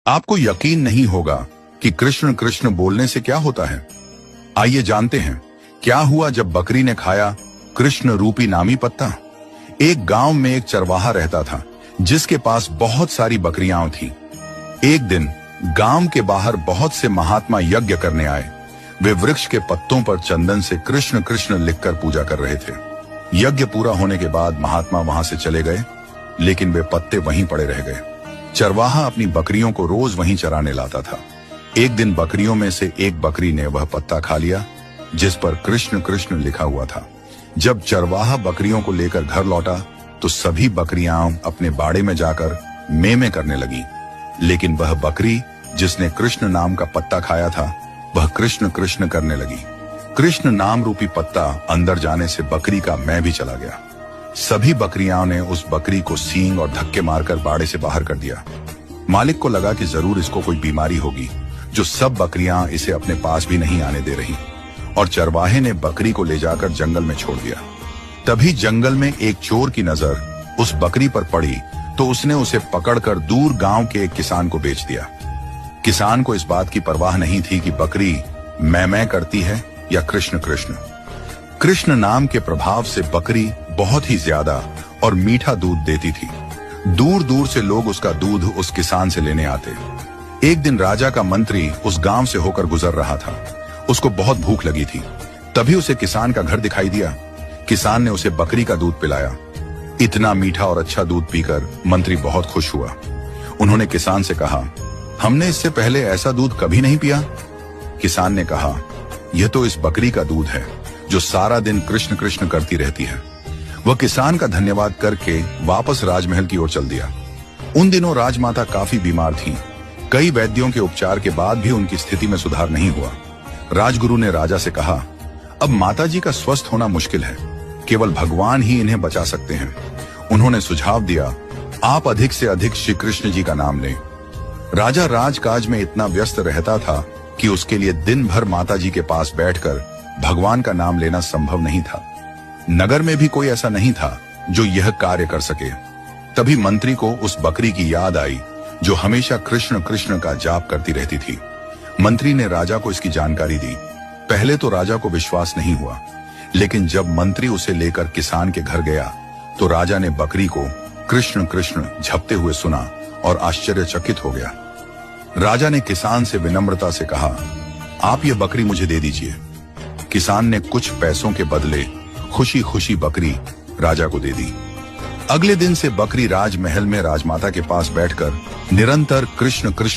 आपको यकीन नहीं होगा कि कृष्ण कृष्ण बोलने से क्या होता है। आइए जानते हैं क्या हुआ जब बकरी ने खाया कृष्ण रूपी नामी पत्ता। एक गांव में एक चरवाहा रहता था जिसके पास बहुत सारी बकरियां थीं। एक दिन गांव के बाहर बहुत से महात्मा यज्ञ करने आए। वे वृक्ष के पत्तों पर चंदन से कृष्ण कृष्ण लिखकर पूजा कर रहे थे। यज्ञ पूरा होने के बाद महात्मा वहां से चले गए, लेकिन वे पत्ते वहीं पड़े रह गए। चरवाहा अपनी बकरियों को रोज वहीं चराने लाता था। एक दिन बकरियों में से एक बकरी ने वह पत्ता खा लिया जिस पर कृष्ण कृष्ण लिखा हुआ था। जब चरवाहा बकरियों को लेकर घर लौटा तो सभी बकरियां अपने बाड़े में जाकर मेमे करने लगी, लेकिन वह बकरी जिसने कृष्ण नाम का पत्ता खाया था वह कृष्ण कृष्ण करने लगी। कृष्ण नाम रूपी पत्ता अंदर जाने से बकरी का मैं भी चला गया। सभी बकरियां ने उस बकरी को सींग और धक्के मारकर बाड़े से बाहर कर दिया। मालिक को लगा कि जरूर इसको कोई बीमारी होगी जो सब बकरियां इसे अपने पास भी नहीं आने दे रही, और चरवाहे ने बकरी को ले जाकर जंगल में छोड़ दिया। तभी जंगल में एक चोर की नजर उस बकरी पर पड़ी तो उसने उसे पकड़कर दूर गांव के एक किसान को बेच दिया। किसान को इस बात की परवाह नहीं थी कि बकरी मैं करती है या कृष्ण कृष्ण। कृष्ण नाम के प्रभाव से बकरी बहुत ही ज्यादा और मीठा दूध देती थी। दूर दूर से लोग उसका दूध उस किसान से लेने आते। एक दिन राजा का मंत्री उस गांव से होकर गुजर रहा था। उसको बहुत भूख लगी थी। तभी उसे किसान का घर दिखाई दिया। किसान ने उसे बकरी का दूध पिलाया। इतना मीठा और अच्छा दूध पीकर मंत्री बहुत खुश हुआ। उन्होंने किसान से कहा, हमने इससे पहले ऐसा दूध कभी नहीं पिया। किसान ने कहा, यह तो इस बकरी का दूध है जो सारा दिन कृष्ण कृष्ण करती रहती है। वह किसान का धन्यवाद करके वापस राजमहल की ओर चल दिया। उन दिनों राजमाता काफी बीमार थीं। कई वैद्यों के उपचार के बाद भी उनकी स्थिति में सुधार नहीं हुआ। राजगुरु ने राजा से कहा, अब माताजी का स्वस्थ होना मुश्किल है, केवल भगवान ही इन्हें बचा सकते हैं। उन्होंने सुझाव दिया, आप अधिक से अधिक श्री कृष्ण जी का नाम लें। राजा राजकाज में इतना व्यस्त रहता था कि उसके लिए दिन भर माताजी के पास बैठकर भगवान का नाम लेना संभव नहीं था। नगर में भी कोई ऐसा नहीं था जो यह कार्य कर सके। तभी मंत्री को उस बकरी की याद आई जो हमेशा कृष्ण कृष्ण का जाप करती रहती थी। मंत्री ने राजा को इसकी जानकारी दी। पहले तो राजा को विश्वास नहीं हुआ, लेकिन जब मंत्री उसे लेकर किसान के घर गया तो राजा ने बकरी को कृष्ण कृष्ण झपते हुए सुना और आश्चर्यचकित हो गया। राजा ने किसान से विनम्रता से कहा, आप ये बकरी मुझे दे दीजिए। किसान ने कुछ पैसों के बदले खुशी खुशी बकरी राजा को दे दी। अगले दिन से बकरी राजमहल में राजमाता के पास बैठकर निरंतर कृष्ण कृष्ण